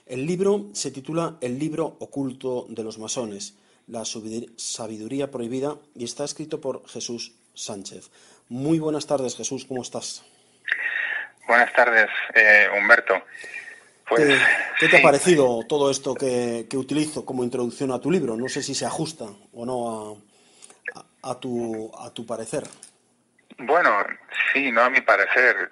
El libro se titula El libro oculto de los masones, la sabiduría prohibida, y está escrito por Jesús Sánchez. Muy buenas tardes, Jesús, ¿cómo estás? Buenas tardes, Humberto. Pues ¿Qué te ha sí, parecido todo esto que utilizo como introducción a tu libro? No sé si se ajusta o no a tu parecer. bueno, sí, no a mi parecer,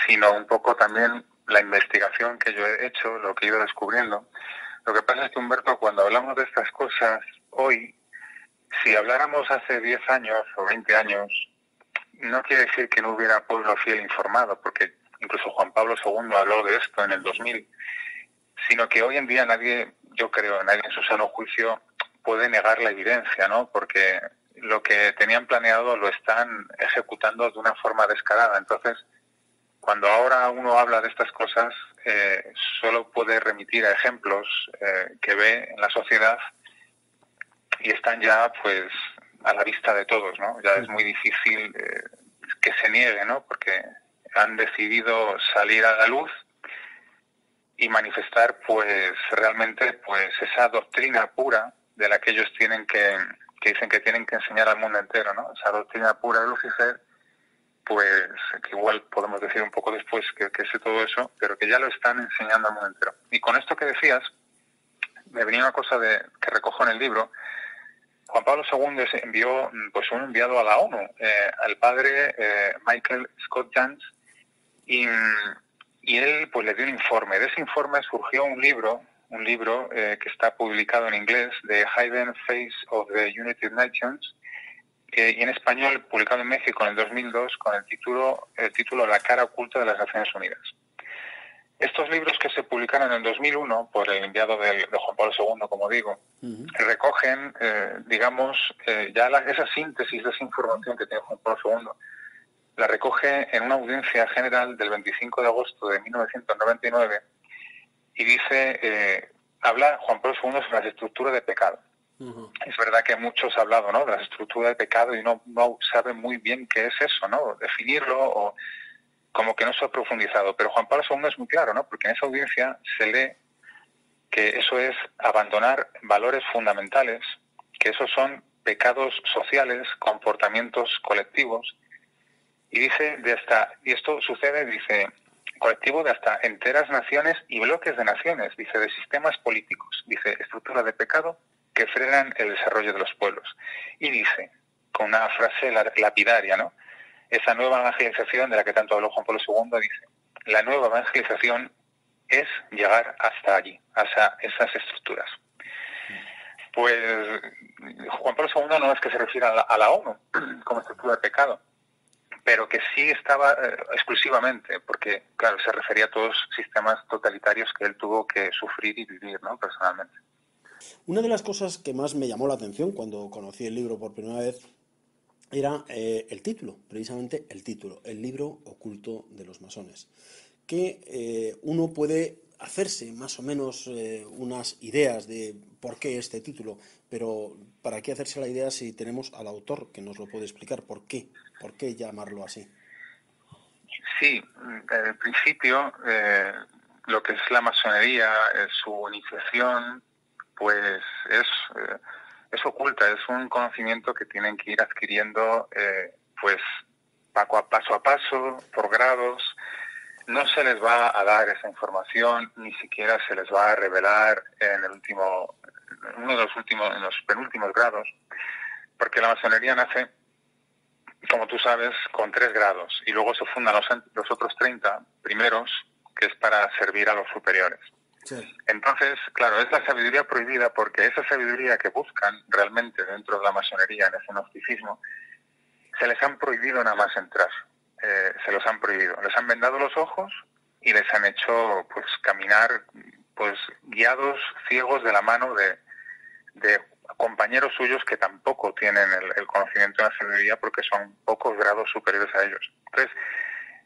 sino un poco también la investigación que yo he hecho, lo que he ido descubriendo. Lo que pasa es que, Humberto, cuando hablamos de estas cosas hoy, si habláramos hace 10 años o 20 años, no quiere decir que no hubiera pueblo fiel informado, porque incluso Juan Pablo II habló de esto en el 2000, sino que hoy en día nadie, yo creo, nadie en su sano juicio puede negar la evidencia, ¿no? Porque lo que tenían planeado lo están ejecutando de una forma descarada. Entonces, cuando ahora uno habla de estas cosas, solo puede remitir a ejemplos que ve en la sociedad y están ya, pues, a la vista de todos, ¿no? Ya es muy difícil que se niegue, ¿no? Porque han decidido salir a la luz y manifestar pues realmente pues esa doctrina pura de la que ellos tienen que dicen que tienen que enseñar al mundo entero, ¿no? Esa doctrina pura de Lucifer, pues que igual podemos decir un poco después que es todo eso, pero que ya lo están enseñando al mundo entero. Y con esto que decías, me venía una cosa que recojo en el libro. Juan Pablo II envió pues un enviado a la ONU, al padre Michael Scott Jans, y, y él pues le dio un informe. De ese informe surgió un libro que está publicado en inglés, The Hidden Face of the United Nations, y en español publicado en México en el 2002 con el título La cara oculta de las Naciones Unidas. Estos libros que se publicaron en el 2001 por el enviado de Juan Pablo II, como digo, recogen, digamos, esa síntesis de esa información que tiene Juan Pablo II, la recoge en una audiencia general del 25 de agosto de 1999 y dice, habla Juan Pablo II sobre las estructuras de pecado. Es verdad que muchos han hablado, ¿no?, de las estructuras de pecado y no saben muy bien qué es eso, ¿no?, definirlo, o como que no se ha profundizado. Pero Juan Pablo II es muy claro, ¿no?, porque en esa audiencia se lee que eso es abandonar valores fundamentales, que esos son pecados sociales, comportamientos colectivos. Y dice y esto sucede, dice, colectivo de hasta enteras naciones y bloques de naciones, dice, de sistemas políticos, dice, estructuras de pecado que frenan el desarrollo de los pueblos. Y dice, con una frase lapidaria, ¿no?, esa nueva evangelización de la que tanto habló Juan Pablo II, dice, la nueva evangelización es llegar hasta allí, hasta esas estructuras. Pues Juan Pablo II no es que se refiera a la ONU como estructura de pecado, pero que sí estaba exclusivamente, porque, claro, se refería a todos sistemas totalitarios que él tuvo que sufrir y vivir, ¿no?, personalmente. Una de las cosas que más me llamó la atención cuando conocí el libro por primera vez era el título, precisamente el título, El libro oculto de los masones, que uno puede hacerse más o menos unas ideas de por qué este título, pero ¿para qué hacerse la idea si tenemos al autor que nos lo puede explicar por qué llamarlo así? Sí, en el principio, lo que es la masonería, su iniciación, pues es oculta, es un conocimiento que tienen que ir adquiriendo, pues paso a paso, por grados. No se les va a dar esa información, ni siquiera se les va a revelar en uno de los últimos, en los penúltimos grados, porque la masonería nace, como tú sabes, con 3 grados, y luego se fundan los otros 30 primeros, que es para servir a los superiores. Sí. Entonces, claro, es la sabiduría prohibida, porque esa sabiduría que buscan realmente dentro de la masonería, en ese gnosticismo, se les han prohibido nada más entrar. Se los han prohibido. Les han vendado los ojos y les han hecho pues caminar pues guiados, ciegos de la mano de compañeros suyos que tampoco tienen el conocimiento de la sabiduría, porque son pocos grados superiores a ellos. Entonces,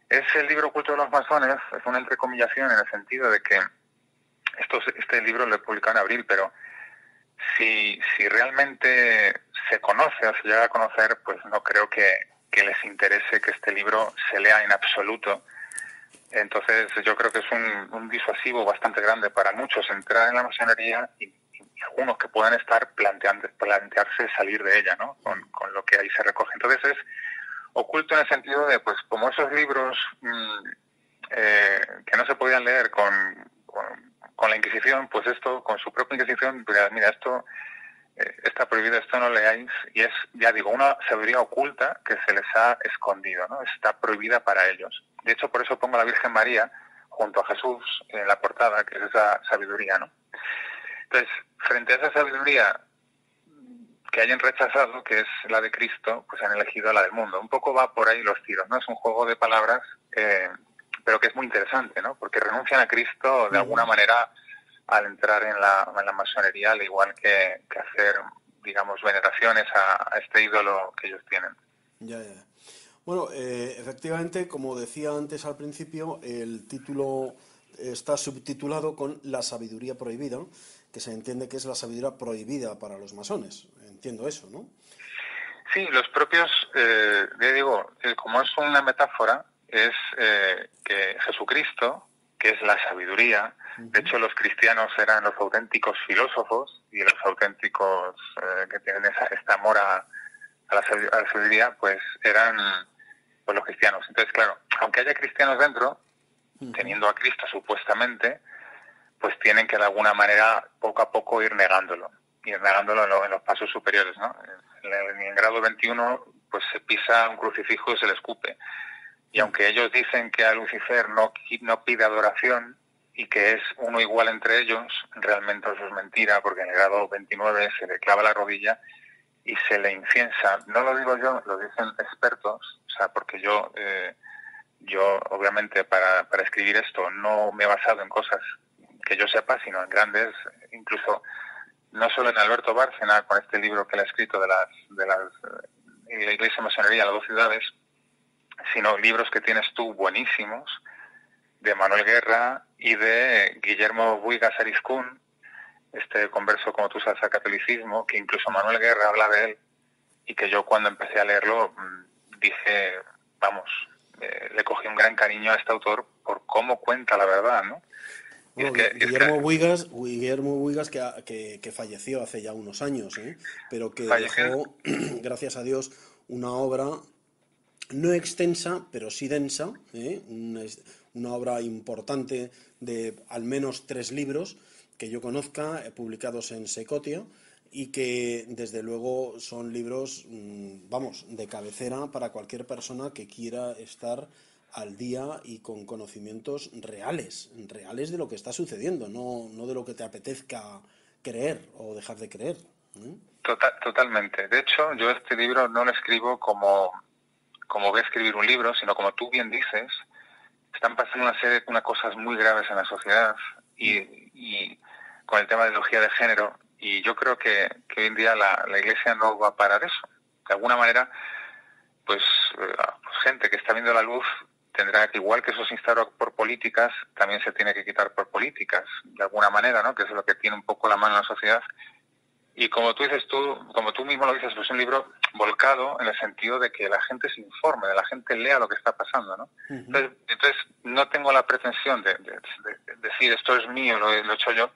es el libro oculto de los masones, es una entrecomillación en el sentido de que este libro lo he publicado en abril, pero si realmente se conoce o se llega a conocer, pues no creo que les interese que este libro se lea en absoluto, Entonces yo creo que es un disuasivo bastante grande para muchos entrar en la masonería y algunos que puedan estar plantearse salir de ella, ¿no? Con lo que ahí se recoge. Entonces es oculto en el sentido de, pues como esos libros que no se podían leer con la Inquisición, pues esto, con su propia Inquisición, mira, esto está prohibido, esto no leáis, y es, ya digo, una sabiduría oculta que se les ha escondido, ¿no? Está prohibida para ellos. De hecho, por eso pongo a la Virgen María junto a Jesús en la portada, que es esa sabiduría, ¿no? Entonces, frente a esa sabiduría que hayan rechazado, que es la de Cristo, pues han elegido la del mundo. Un poco va por ahí los tiros, ¿no? Es un juego de palabras, pero que es muy interesante, ¿no? Porque renuncian a Cristo de alguna manera al entrar en la masonería, al igual que hacer, digamos, veneraciones a este ídolo que ellos tienen. Ya, ya. Bueno, efectivamente, como decía antes al principio, el título está subtitulado con La sabiduría prohibida, que se entiende que es la sabiduría prohibida para los masones. Entiendo eso, ¿no? Sí, los propios, ya digo, como es una metáfora, es que Jesucristo, que es la sabiduría, de hecho los cristianos eran los auténticos filósofos y los auténticos que tienen este amor a la sabiduría, pues eran pues los cristianos. Entonces, claro, aunque haya cristianos dentro, teniendo a Cristo supuestamente, pues tienen que de alguna manera poco a poco ir negándolo en los pasos superiores, ¿no? En el grado 21 pues se pisa un crucifijo y se le escupe. Y aunque ellos dicen que a Lucifer no pide adoración y que es uno igual entre ellos, realmente eso es mentira, porque en el grado 29 se le clava la rodilla y se le inciensa. No lo digo yo, lo dicen expertos, o sea, porque yo obviamente para escribir esto no me he basado en cosas que yo sepa, sino en grandes, incluso no solo en Alberto Bárcena, con este libro que él ha escrito de la Iglesia Masonería, las dos ciudades, sino libros que tienes tú buenísimos, de Manuel Guerra y de Guillermo Buigas Ariscún, este converso, como tú sabes, al catolicismo, que incluso Manuel Guerra habla de él, y que yo cuando empecé a leerlo dije, vamos, le cogí un gran cariño a este autor por cómo cuenta la verdad, ¿no? Bueno, Guillermo Buigas que falleció hace ya unos años, ¿eh? Pero que falleció. dejó, gracias a Dios, una obra no extensa, pero sí densa, ¿eh? Una obra importante de al menos 3 libros que yo conozca, publicados en Secotia, y que desde luego son libros, vamos, de cabecera para cualquier persona que quiera estar al día y con conocimientos reales de lo que está sucediendo, no de lo que te apetezca creer o dejar de creer, ¿eh? Totalmente. De hecho, yo este libro no lo escribo como voy a escribir un libro, sino como tú bien dices, están pasando una serie de cosas muy graves en la sociedad y con el tema de ideología de género, y yo creo que hoy en día la Iglesia no va a parar eso. De alguna manera, pues gente que está viendo la luz tendrá que, igual que eso se instaura por políticas, también se tiene que quitar por políticas, de alguna manera, ¿no? Que es lo que tiene un poco la mano en la sociedad. Y como tú mismo lo dices, pues es un libro volcado en el sentido de que la gente se informe, de la gente lea lo que está pasando, ¿no? Entonces no tengo la pretensión de decir esto es mío, lo he hecho yo,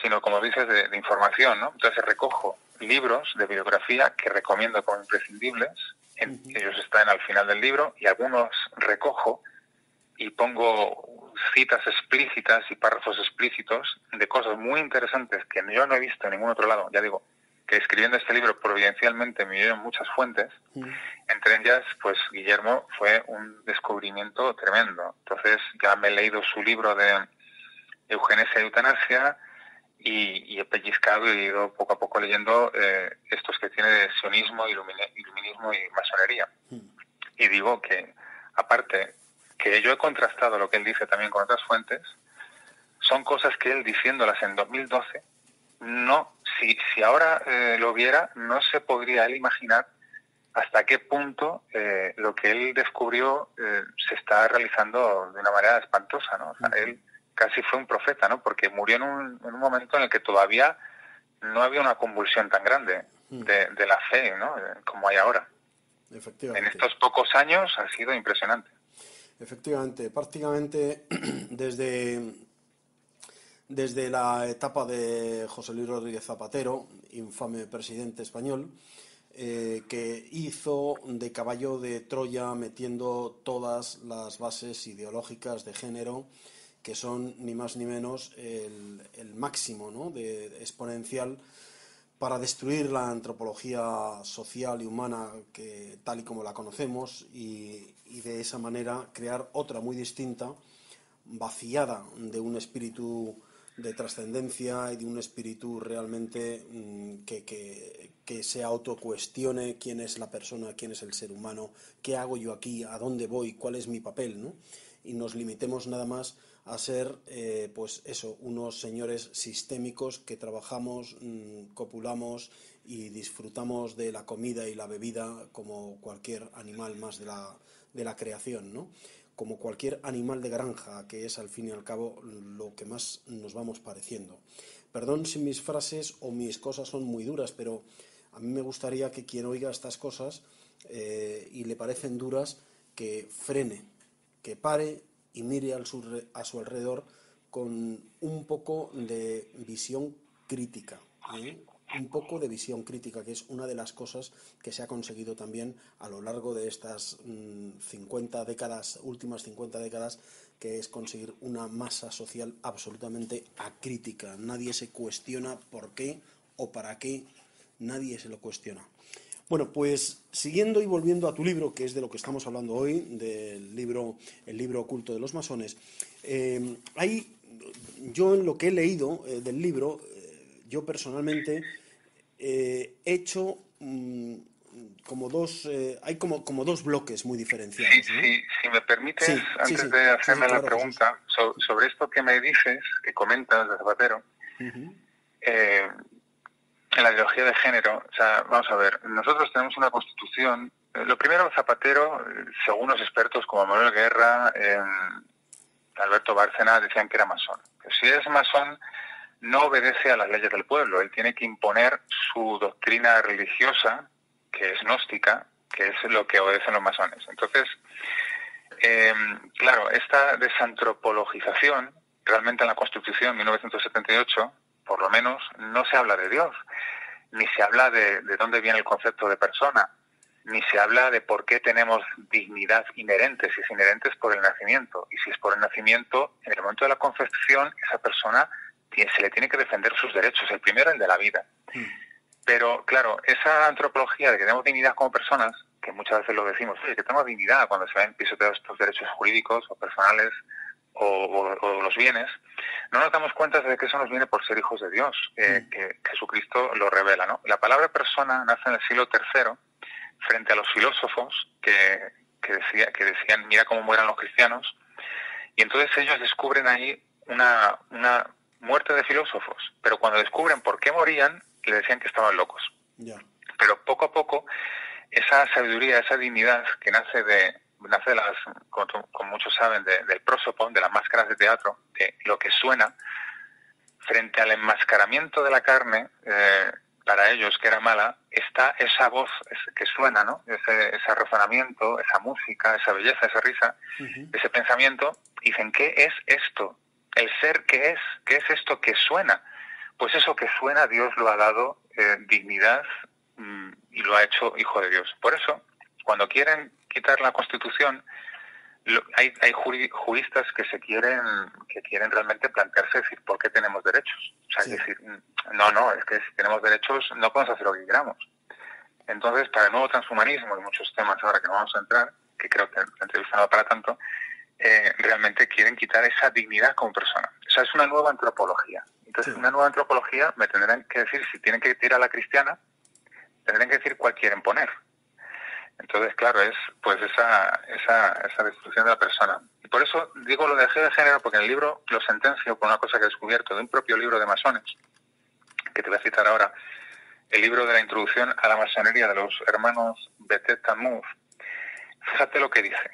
sino como dices, de información, ¿no? Entonces recojo libros de bibliografía que recomiendo como imprescindibles, ellos están al final del libro, y algunos recojo y pongo citas explícitas y párrafos explícitos de cosas muy interesantes que yo no he visto en ningún otro lado. Ya digo, que escribiendo este libro providencialmente me dieron muchas fuentes, entre ellas, pues Guillermo fue un descubrimiento tremendo. Entonces ya me he leído su libro de eugenesia y eutanasia y he pellizcado y he ido poco a poco leyendo estos que tiene de sionismo, iluminismo y masonería. Y digo que, aparte, que yo he contrastado lo que él dice también con otras fuentes, son cosas que él, diciéndolas en 2012, no, si ahora lo viera, no se podría él imaginar hasta qué punto lo que él descubrió se está realizando de una manera espantosa, ¿no? O sea, él casi fue un profeta, ¿no? Porque murió en un momento en el que todavía no había una convulsión tan grande de la fe, ¿no? Como hay ahora. En Efectivamente. estos pocos años ha sido impresionante. Efectivamente, prácticamente desde, desde la etapa de José Luis Rodríguez Zapatero, infame presidente español, que hizo de caballo de Troya metiendo todas las bases ideológicas de género, que son ni más ni menos el máximo, ¿no?, de exponencial para destruir la antropología social y humana que, tal y como la conocemos, y de esa manera crear otra muy distinta, vaciada de un espíritu de trascendencia y de un espíritu realmente que se autocuestione quién es la persona, quién es el ser humano, qué hago yo aquí, a dónde voy, cuál es mi papel, ¿no? Y nos limitemos nada más a ser, pues eso, unos señores sistémicos que trabajamos, copulamos y disfrutamos de la comida y la bebida como cualquier animal más de la creación, ¿no? Como cualquier animal de granja, que es al fin y al cabo lo que más nos vamos pareciendo. Perdón si mis frases o mis cosas son muy duras, pero a mí me gustaría que quien oiga estas cosas y le parecen duras, que frene, que pare y mire a su alrededor con un poco de visión crítica, ¿eh? Un poco de visión crítica, que es una de las cosas que se ha conseguido también a lo largo de estas 50 décadas, últimas 50 décadas, que es conseguir una masa social absolutamente acrítica. Nadie se cuestiona por qué o para qué, nadie se lo cuestiona. Bueno, pues siguiendo y volviendo a tu libro, que es de lo que estamos hablando hoy, del libro El libro oculto de los masones, hay, yo en lo que he leído del libro, yo personalmente he hecho como dos, hay como dos bloques muy Sí, diferenciados, ¿no? sí, si me permites, Sí, sí, antes sí, de sí, sí, hacerme la claro, Jesús. pregunta, sobre esto que me dices, que comentas de Zapatero, Uh-huh. eh, en la ideología de género, o sea, vamos a ver, nosotros tenemos una constitución. Lo primero, Zapatero, según los expertos como Manuel Guerra, Alberto Bárcena, decían que era masón. Que si es masón, no obedece a las leyes del pueblo. Él tiene que imponer su doctrina religiosa, que es gnóstica, que es lo que obedecen los masones. Entonces, claro, esta desantropologización, realmente en la Constitución 1978, por lo menos, no se habla de Dios, ni se habla de dónde viene el concepto de persona, ni se habla de por qué tenemos dignidad inherente, si es inherente es por el nacimiento, y si es por el nacimiento, en el momento de la concepción, esa persona se le tiene que defender sus derechos, el primero el de la vida. Pero claro, esa antropología de que tenemos dignidad como personas, que muchas veces lo decimos, oye, que tenemos dignidad cuando se ven pisoteados estos derechos jurídicos o personales o los bienes, no nos damos cuenta de que eso nos viene por ser hijos de Dios, que Jesucristo lo revela, ¿no? La palabra persona nace en el siglo III frente a los filósofos que decían, mira cómo mueran los cristianos, y entonces ellos descubren ahí una muerte de filósofos, pero cuando descubren por qué morían, le decían que estaban locos. Yeah. Pero poco a poco, esa sabiduría, esa dignidad que nace de las, como muchos saben, del prosopon, de las máscaras de teatro, de lo que suena, frente al enmascaramiento de la carne, para ellos que era mala, está esa voz que suena, ¿no? Ese razonamiento, esa música, esa belleza, esa risa, ese pensamiento. Dicen, ¿qué es esto? El ser, ¿qué es esto que suena? Pues eso que suena, Dios lo ha dado dignidad y lo ha hecho hijo de Dios. Por eso, cuando quieren quitar la Constitución, hay juristas que quieren realmente plantearse decir por qué tenemos derechos. O sea, Sí. es decir, no, es que si tenemos derechos no podemos hacer lo que queramos. Entonces, para el nuevo transhumanismo y muchos temas ahora que no vamos a entrar, que creo que la entrevista no va para tanto, realmente quieren quitar esa dignidad como persona. O sea, es una nueva antropología. Entonces, una nueva antropología me tendrán que decir, si tienen que tirar a la cristiana, tendrán que decir cuál quieren poner. Entonces, claro, es pues esa destrucción de la persona. Y por eso digo lo de género, porque en el libro lo sentencio con una cosa que he descubierto de un propio libro de masones, que te voy a citar ahora, el libro de la introducción a la masonería de los hermanos Betet Tammuz. Fíjate lo que dice.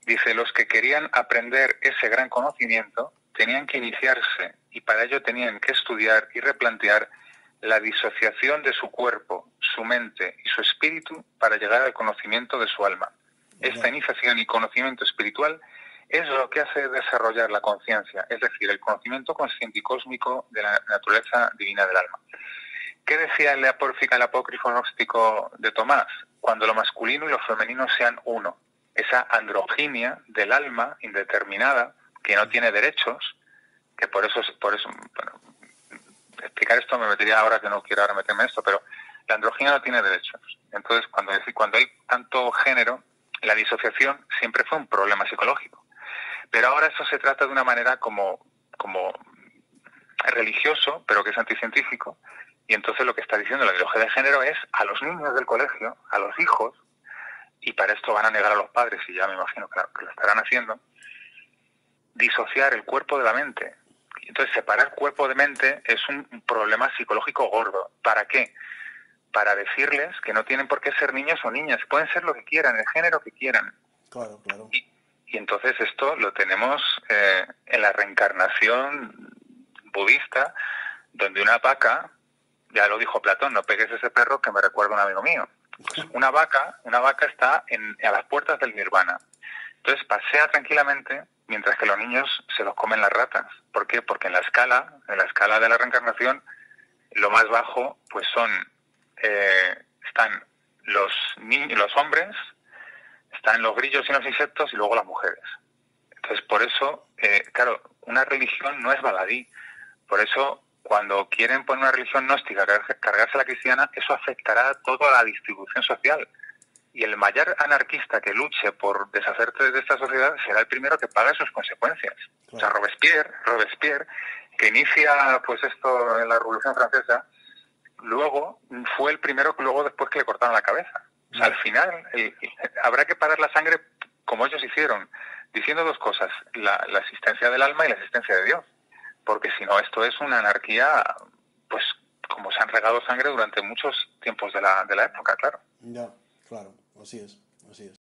Dice, los que querían aprender ese gran conocimiento tenían que iniciarse y para ello tenían que estudiar y replantear la disociación de su cuerpo, su mente y su espíritu para llegar al conocimiento de su alma. Esta iniciación y conocimiento espiritual es lo que hace desarrollar la conciencia, es decir, el conocimiento consciente y cósmico de la naturaleza divina del alma. ¿Qué decía el apócrifo gnóstico de Tomás? Cuando lo masculino y lo femenino sean uno. Esa androginia del alma indeterminada, que no tiene derechos, que por eso bueno, explicar esto me metería ahora, que no quiero ahora meterme en esto, pero la androginia no tiene derechos. Entonces, cuando hay tanto género, la disociación siempre fue un problema psicológico. Pero ahora eso se trata de una manera como religioso, pero que es anticientífico, y entonces lo que está diciendo la ideología de género es a los niños del colegio, a los hijos, y para esto van a negar a los padres, y ya me imagino que lo estarán haciendo, disociar el cuerpo de la mente. Entonces separar cuerpo de mente es un problema psicológico gordo. ¿Para qué? Para decirles que no tienen por qué ser niños o niñas, pueden ser lo que quieran, el género que quieran. Claro, claro. Y entonces esto lo tenemos en la reencarnación budista, donde una vaca, ya lo dijo Platón, no pegues ese perro que me recuerda a un amigo mío. Pues una vaca está a las puertas del nirvana. Entonces pasea tranquilamente mientras que los niños se los comen las ratas. ¿Por qué? Porque en la escala de la reencarnación, lo más bajo pues están los hombres, están los grillos y los insectos y luego las mujeres. Entonces, por eso, claro, una religión no es baladí. Por eso, cuando quieren poner una religión gnóstica, cargarse a la cristiana, eso afectará a toda la distribución social. Y el mayor anarquista que luche por deshacerse de esta sociedad será el primero que pague sus consecuencias. Claro. O sea, Robespierre, que inicia pues esto en la Revolución Francesa, luego fue el primero que después que le cortaron la cabeza. O sea, al final habrá que parar la sangre como ellos hicieron, diciendo dos cosas: la existencia del alma y la existencia de Dios. Porque si no, esto es una anarquía, pues como se han regado sangre durante muchos tiempos de la época, claro. Ya, claro, así es, así es.